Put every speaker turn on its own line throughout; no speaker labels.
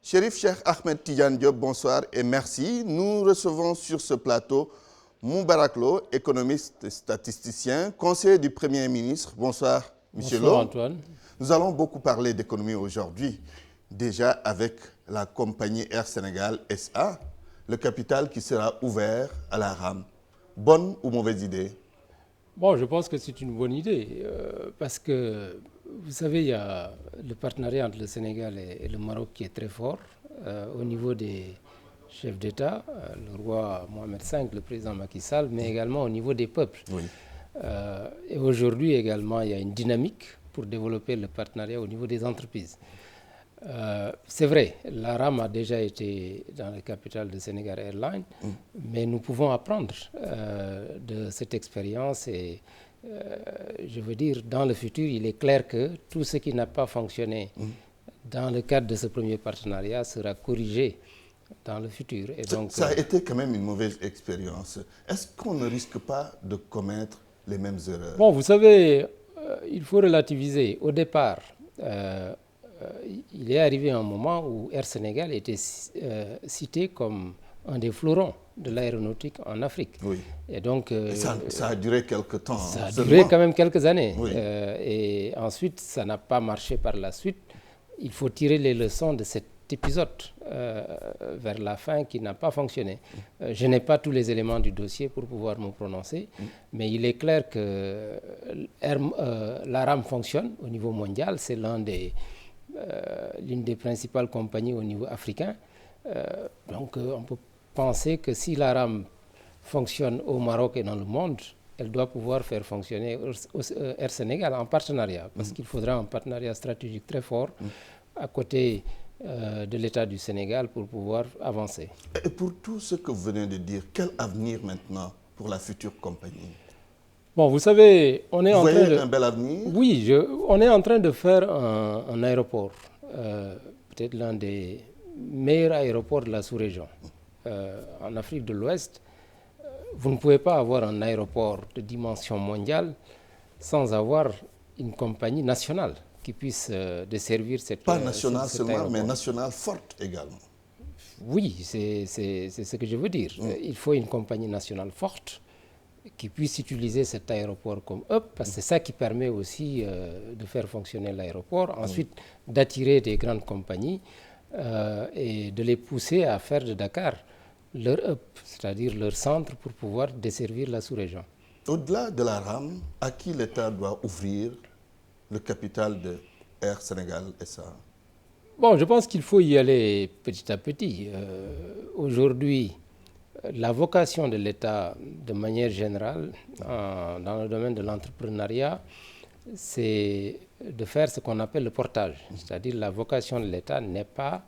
Chérif Cheikh Ahmed Tidiane Diop, bonsoir et merci. Nous recevons sur ce plateau Moubarak Lo, économiste et statisticien, conseiller du Premier ministre. Bonsoir, Monsieur Lo.
Bonsoir Antoine.
Nous allons beaucoup parler d'économie aujourd'hui, déjà avec la compagnie Air Sénégal SA, le capital qui sera ouvert à la rame. Bonne ou mauvaise idée?
Bon, je pense que c'est une bonne idée parce que, vous savez, il y a le partenariat entre le Sénégal et le Maroc qui est très fort au niveau des chefs d'État, le roi Mohamed V, le président Macky Sall, mais également au niveau des peuples.
Oui.
Et aujourd'hui également, il y a une dynamique pour développer le partenariat au niveau des entreprises. C'est vrai, la RAM a déjà été dans le capital de Sénégal Airlines, mais nous pouvons apprendre de cette expérience et je veux dire, dans le futur, il est clair que tout ce qui n'a pas fonctionné dans le cadre de ce premier partenariat sera corrigé dans le futur. Et donc,
ça a été quand même une mauvaise expérience. Est-ce qu'on ne risque pas de commettre les mêmes erreurs?
Bon, vous savez, il faut relativiser. Au départ, il est arrivé un moment où Air Sénégal était cité comme un des fleurons de l'aéronautique en Afrique.
Oui.
Et donc,
ça a duré quelques temps.
Ça a
seulement.
duré quand même quelques années.
Oui.
Et ensuite, ça n'a pas marché par la suite. Il faut tirer les leçons de cet épisode vers la fin qui n'a pas fonctionné. Je n'ai pas tous les éléments du dossier pour pouvoir me prononcer, mais il est clair que la RAM fonctionne au niveau mondial. C'est l'une des principales compagnies au niveau africain. Donc on peut penser que si la RAM fonctionne au Maroc et dans le monde, elle doit pouvoir faire fonctionner Air Sénégal en partenariat, parce qu'il faudra un partenariat stratégique très fort à côté de l'État du Sénégal pour pouvoir avancer.
Et pour tout ce que vous venez de dire, quel avenir maintenant pour la future compagnie?
Bon, vous savez, on est
Vous
en train
voyez
de...
un bel avenir?
Oui, on est en train de faire un aéroport, peut-être l'un des meilleurs aéroports de la sous-région. En Afrique de l'Ouest, vous ne pouvez pas avoir un aéroport de dimension mondiale sans avoir une compagnie nationale qui puisse desservir cette
Pas nationale
cet
seulement,
aéroport.
mais nationale forte également.
Oui, c'est ce que je veux dire. Il faut une compagnie nationale forte qui puisse utiliser cet aéroport comme hub, parce que c'est ça qui permet aussi de faire fonctionner l'aéroport. Ensuite, d'attirer des grandes compagnies et de les pousser à faire de Dakar leur hub, c'est-à-dire leur centre pour pouvoir desservir la sous-région.
Au-delà de la RAM, à qui l'État doit ouvrir le capital de Air Sénégal SA?
Bon, je pense qu'il faut y aller petit à petit. Aujourd'hui, la vocation de l'État, de manière générale, dans le domaine de l'entrepreneuriat, c'est de faire ce qu'on appelle le portage. C'est-à-dire la vocation de l'État n'est pas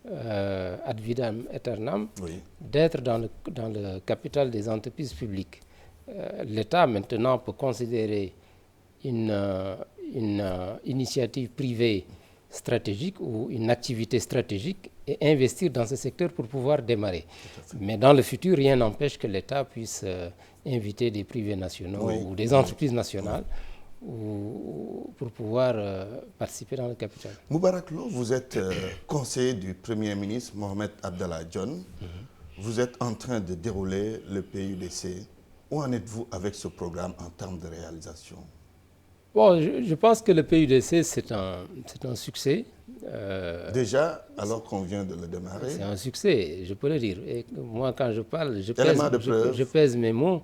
ad vitam aeternam,
Oui.
d'être dans le capital des entreprises publiques. L'État maintenant peut considérer une initiative privée stratégique ou une activité stratégique et investir dans ce secteur pour pouvoir démarrer. Mais dans le futur, rien n'empêche que l'État puisse inviter des privés nationaux ou des entreprises nationales pour pouvoir participer dans le capital.
Moubarak Lo, vous êtes conseiller du Premier ministre Mohamed Abdallah Dionne. Vous êtes en train de dérouler le PUDC. Où en êtes-vous avec ce programme en termes de réalisation?
Bon, je pense que le PUDC, c'est un succès.
Déjà, alors qu'on vient de le démarrer?
C'est un succès, je peux le dire. Et moi, quand je parle, je pèse mes mots.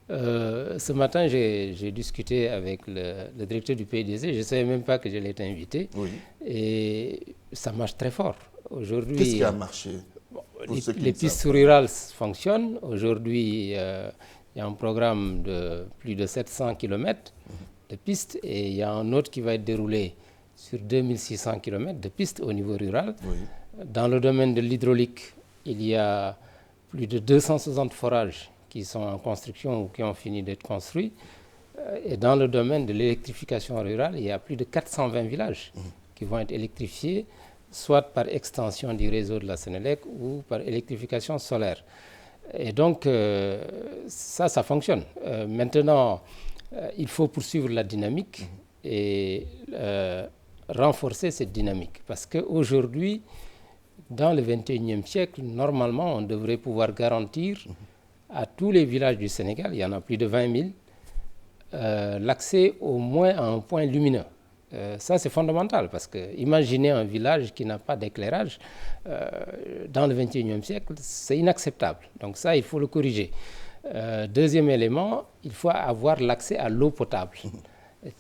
Ce matin, j'ai discuté avec le directeur du PUDC. Je ne savais même pas que je l'ai invité.
Oui.
Et ça marche très fort. Aujourd'hui,
qu'est-ce qui a marché?
Les pistes rurales fonctionnent. Aujourd'hui, il y a un programme de plus de 700 km de pistes et il y a un autre qui va être déroulé sur 2600 km de pistes au niveau rural.
Oui.
Dans le domaine de l'hydraulique, il y a plus de 260 forages qui sont en construction ou qui ont fini d'être construits. Et dans le domaine de l'électrification rurale, il y a plus de 420 villages qui vont être électrifiés, soit par extension du réseau de la Sénélec ou par électrification solaire. Et donc, ça fonctionne. Maintenant, il faut poursuivre la dynamique et renforcer cette dynamique. Parce qu'aujourd'hui, Dans le 21e siècle, normalement, on devrait pouvoir garantir à tous les villages du Sénégal, il y en a plus de 20 000, l'accès au moins à un point lumineux. Ça, c'est fondamental parce que imaginez un village qui n'a pas d'éclairage dans le 21e siècle, c'est inacceptable. Donc ça, il faut le corriger. Deuxième élément, il faut avoir l'accès à l'eau potable.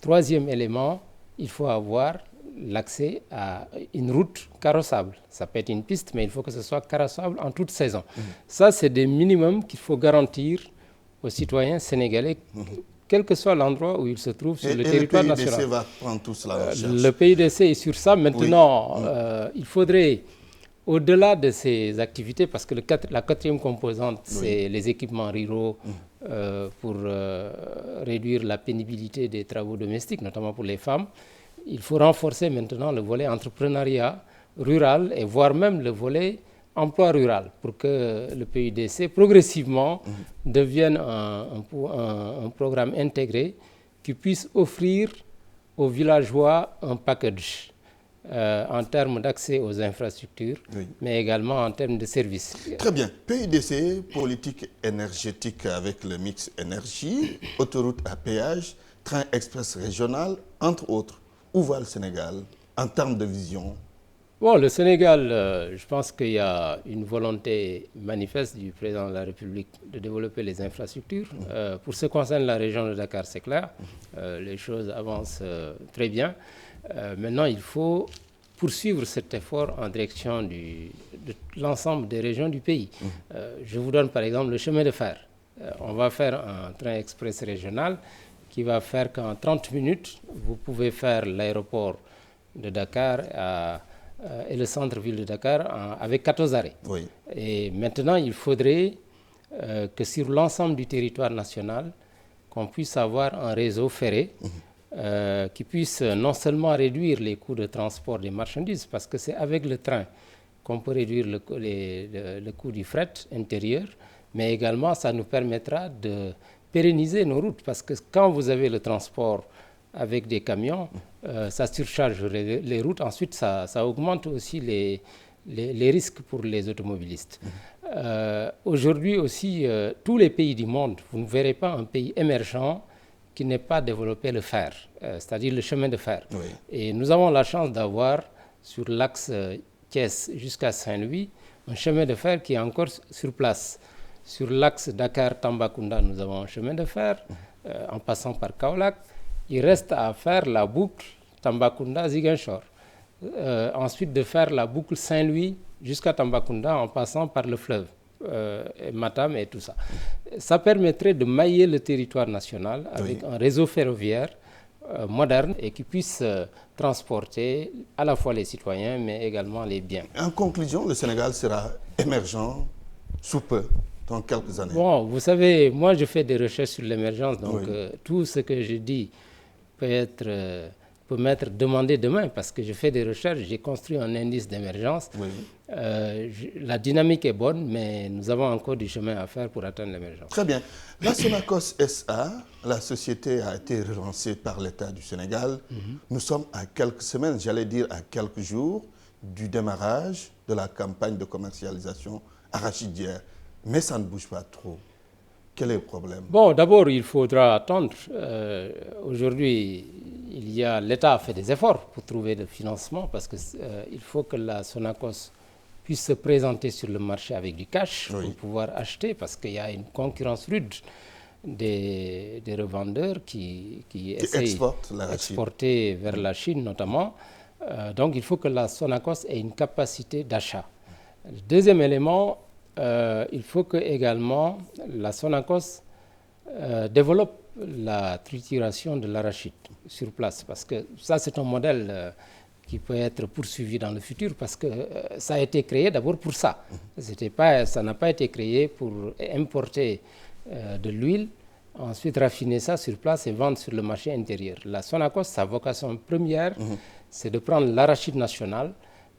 Troisième élément, il faut avoir l'accès à une route carrossable. Ça peut être une piste, mais il faut que ce soit carrossable en toute saison. Ça, c'est des minimums qu'il faut garantir aux citoyens sénégalais, quel que soit l'endroit où ils se trouvent sur le territoire national.
Le PUDC va prendre tout cela en charge.
Le PUDC est sur ça. Maintenant, il faudrait, au-delà de ces activités, parce que la quatrième composante, c'est les équipements ruraux pour réduire la pénibilité des travaux domestiques, notamment pour les femmes. Il faut renforcer maintenant le volet entrepreneuriat rural et voire même le volet emploi rural pour que le PUDC progressivement devienne un programme intégré qui puisse offrir aux villageois un package en termes d'accès aux infrastructures, mais également en termes de services.
Très bien. PUDC, politique énergétique avec le mix énergie, autoroute à péage, train express régional, entre autres. Où va le Sénégal en termes de vision?
Bon, le Sénégal, je pense qu'il y a une volonté manifeste du président de la République de développer les infrastructures. Pour ce qui concerne la région de Dakar, c'est clair, les choses avancent très bien. Maintenant, il faut poursuivre cet effort en direction de l'ensemble des régions du pays. Je vous donne par exemple le chemin de fer. On va faire un train express régional qui va faire qu'en 30 minutes, vous pouvez faire l'aéroport de Dakar et le centre-ville de Dakar avec 14 arrêts. Et maintenant, il faudrait que sur l'ensemble du territoire national, qu'on puisse avoir un réseau ferré qui puisse non seulement réduire les coûts de transport des marchandises, parce que c'est avec le train qu'on peut réduire le coût du fret intérieur, mais également ça nous permettra de pérenniser nos routes, parce que quand vous avez le transport avec des camions, ça surcharge les routes. Ensuite, ça augmente aussi les risques pour les automobilistes. Aujourd'hui aussi, tous les pays du monde, vous ne verrez pas un pays émergent qui n'ait pas développé le fer, c'est-à-dire le chemin de fer. Et nous avons la chance d'avoir sur l'axe Thiès jusqu'à Saint-Louis un chemin de fer qui est encore sur place. Sur l'axe Dakar-Tambacounda, nous avons un chemin de fer en passant par Kaolack. Il reste à faire la boucle Tambacounda-Ziguinchor. Ensuite, de faire la boucle Saint-Louis jusqu'à Tambacounda en passant par le fleuve, Matam et tout ça. Ça permettrait de mailler le territoire national avec un réseau ferroviaire moderne et qui puisse transporter à la fois les citoyens, mais également les biens.
En conclusion, le Sénégal sera émergent sous peu, dans quelques années.
Bon, vous savez, moi je fais des recherches sur l'émergence, donc tout ce que je dis peut m'être demandé demain, parce que je fais des recherches, j'ai construit un indice d'émergence. La dynamique est bonne, mais nous avons encore du chemin à faire pour atteindre l'émergence.
Très bien. La Sonacos SA, la société a été relancée par l'État du Sénégal. Nous sommes à quelques semaines, j'allais dire à quelques jours, du démarrage de la campagne de commercialisation arachidière. Mais ça ne bouge pas trop. Quel est le problème?
Bon, d'abord, il faudra attendre. Aujourd'hui, l'État a fait des efforts pour trouver le financement parce qu'il faut que la Sonacos puisse se présenter sur le marché avec du cash pour pouvoir acheter, parce qu'il y a une concurrence rude des revendeurs qui essayent d'exporter vers la Chine notamment. Donc, il faut que la Sonacos ait une capacité d'achat. Le deuxième élément, il faut que également la Sonacos développe la trituration de l'arachide sur place, parce que ça c'est un modèle qui peut être poursuivi dans le futur, parce que ça a été créé d'abord pour ça. Ça n'a pas été créé pour importer de l'huile, ensuite raffiner ça sur place et vendre sur le marché intérieur. La Sonacos, sa vocation première, c'est de prendre l'arachide national,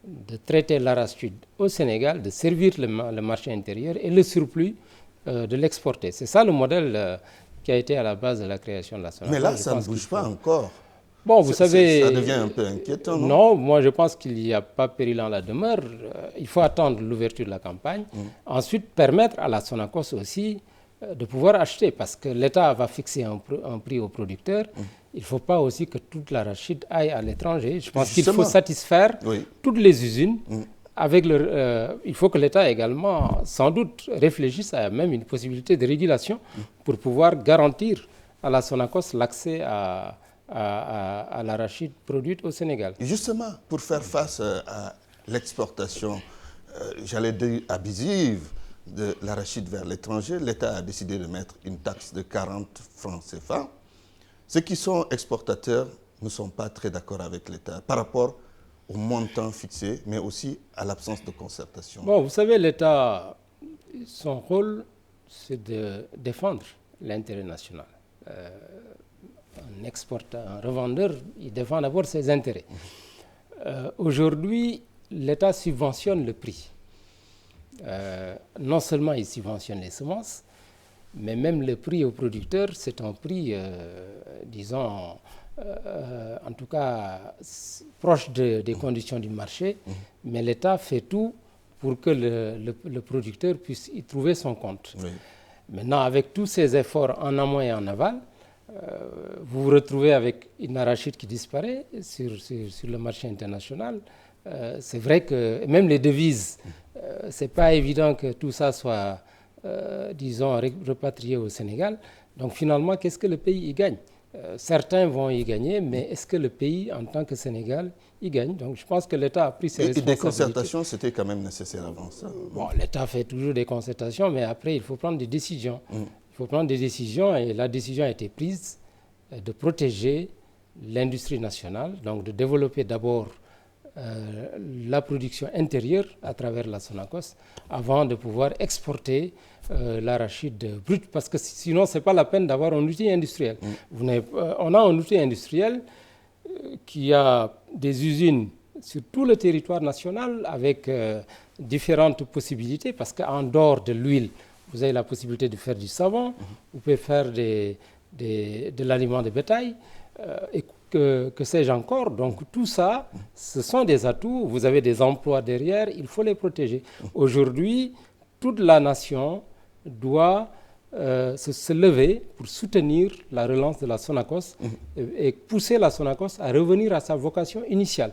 de traiter l'arachide au Sénégal, de servir le marché intérieur et le surplus de l'exporter. C'est ça le modèle qui a été à la base de la création de la Sonacos.
Mais là, ça ne bouge pas encore.
Bon, vous savez...
Ça devient un peu inquiétant, non?
Non, moi je pense qu'il n'y a pas péril en la demeure. Il faut attendre l'ouverture de la campagne. Ensuite, permettre à la Sonacos aussi de pouvoir acheter, parce que l'État va fixer un prix aux producteurs. Il ne faut pas aussi que toute l'arachide aille à l'étranger. Je pense qu'il faut satisfaire toutes les usines. Avec il faut que l'État également, sans doute, réfléchisse à même une possibilité de régulation pour pouvoir garantir à la Sonacos l'accès à l'arachide produite au Sénégal.
Justement, pour faire face à l'exportation, j'allais dire abusive, de l'arachide vers l'étranger, l'État a décidé de mettre une taxe de 40 francs CFA. Ceux qui sont exportateurs ne sont pas très d'accord avec l'État par rapport au montant fixé, mais aussi à l'absence de concertation.
Bon, vous savez, l'État, son rôle, c'est de défendre l'intérêt national. Un revendeur, il défend d'abord ses intérêts. Aujourd'hui, l'État subventionne le prix. Non seulement il subventionne les semences, mais même le prix aux producteurs, c'est un prix, disons, en tout cas proche des conditions du marché, mais l'État fait tout pour que le producteur puisse y trouver son compte. Oui. Maintenant, avec tous ces efforts en amont et en aval, vous vous retrouvez avec une arachide qui disparaît sur le marché international. C'est vrai que même les devises, ce n'est pas évident que tout ça soit, disons, repatrié au Sénégal. Donc finalement, qu'est-ce que le pays y gagne? Certains vont y gagner, mais est-ce que le pays, en tant que Sénégal, y gagne? Donc je pense que l'État a pris ses responsabilités.
Et des concertations, c'était quand même nécessaire avant ça.
Bon, l'État fait toujours des concertations, mais après, il faut prendre des décisions. Il faut prendre des décisions, et la décision a été prise de protéger l'industrie nationale, donc de développer d'abord la production intérieure à travers la Sonacos avant de pouvoir exporter l'arachide brut, parce que sinon ce n'est pas la peine d'avoir un outil industriel. On a un outil industriel qui a des usines sur tout le territoire national avec différentes possibilités, parce qu'en dehors de l'huile, vous avez la possibilité de faire du savon, vous pouvez faire de l'aliment de bétail, et que sais-je encore. Donc tout ça, ce sont des atouts, vous avez des emplois derrière, il faut les protéger. Aujourd'hui, toute la nation doit se lever pour soutenir la relance de la Sonacos et pousser la Sonacos à revenir à sa vocation initiale,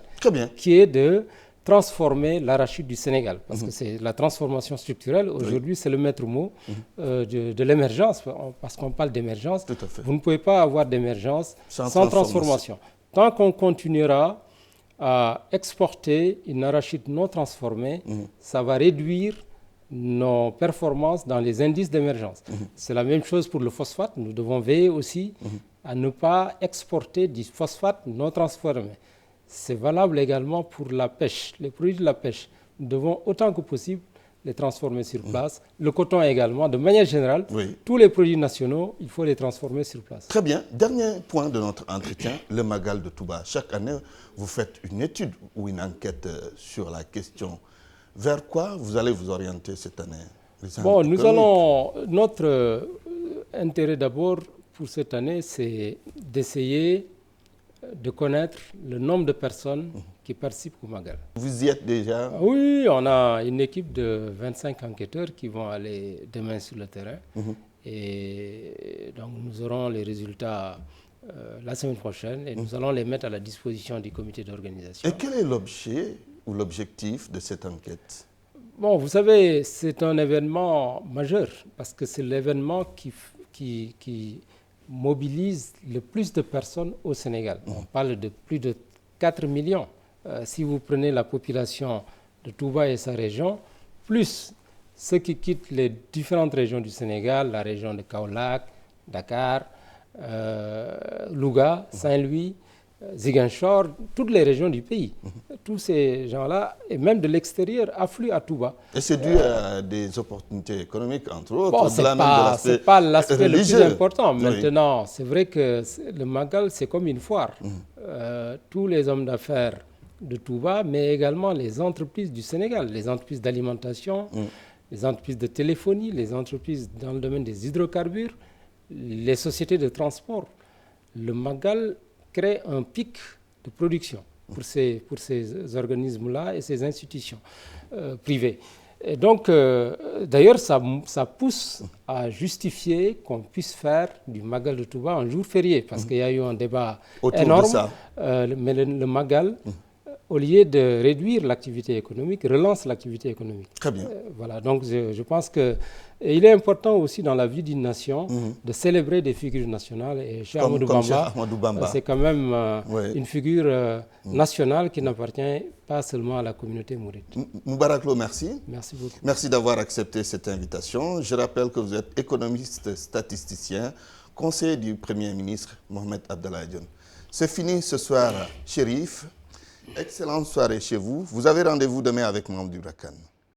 qui est de transformer l'arachide du Sénégal. Parce que c'est la transformation structurelle, aujourd'hui, c'est le maître mot de l'émergence, parce qu'on parle d'émergence. Vous ne pouvez pas avoir d'émergence sans transformation. Tant qu'on continuera à exporter une arachide non transformée, ça va réduire nos performances dans les indices d'émergence. C'est la même chose pour le phosphate. Nous devons veiller aussi à ne pas exporter du phosphate non transformé. C'est valable également pour la pêche, les produits de la pêche. Nous devons autant que possible les transformer sur place. Le coton également, de manière générale, tous les produits nationaux, il faut les transformer sur place.
Très bien. Dernier point de notre entretien, le Magal de Touba. Chaque année, vous faites une étude ou une enquête sur la question. Vers quoi vous allez vous orienter cette année?
Bon, notre intérêt d'abord pour cette année, c'est d'essayer de connaître le nombre de personnes qui participent au Magal.
Vous y êtes déjà?
Oui, on a une équipe de 25 enquêteurs qui vont aller demain sur le terrain. Et donc nous aurons les résultats la semaine prochaine et nous allons les mettre à la disposition du comité d'organisation.
Et quel est l'objet ou l'objectif de cette enquête?
Bon, vous savez, c'est un événement majeur parce que c'est l'événement qui mobilise le plus de personnes au Sénégal. On parle de plus de 4 millions. Si vous prenez la population de Touba et sa région, plus ceux qui quittent les différentes régions du Sénégal, la région de Kaolack, Dakar, Louga, Saint-Louis, Ziguinchor, toutes les régions du pays. Tous ces gens-là, et même de l'extérieur, affluent à Touba.
Et c'est dû à des opportunités économiques, entre autres.
Bon, ce n'est pas l'aspect le plus important. Maintenant, c'est vrai que le Magal, c'est comme une foire. Tous les hommes d'affaires de Touba, mais également les entreprises du Sénégal, les entreprises d'alimentation, les entreprises de téléphonie, les entreprises dans le domaine des hydrocarbures, les sociétés de transport. Le Magal crée un pic de production pour ces organismes-là et ces institutions privées. Et donc, d'ailleurs, ça pousse à justifier qu'on puisse faire du Magal de Touba un jour férié, parce qu'il y a eu un débat énorme. De ça. Mais le Magal, au lieu de réduire l'activité économique, relance l'activité économique.
Très bien.
Voilà, donc je pense qu'il est important aussi dans la vie d'une nation de célébrer des figures nationales. Et Cheikh Ahmadou Bamba, c'est quand même une figure nationale qui n'appartient pas seulement à la communauté mouride.
Moubarak Lo, merci.
Merci beaucoup.
Merci d'avoir accepté cette invitation. Je rappelle que vous êtes économiste statisticien, conseiller du Premier ministre Mohamed Abdallah Dionne. C'est fini ce soir, Chérif. Excellente soirée chez vous. Vous avez rendez-vous demain avec Mamadou Rakan.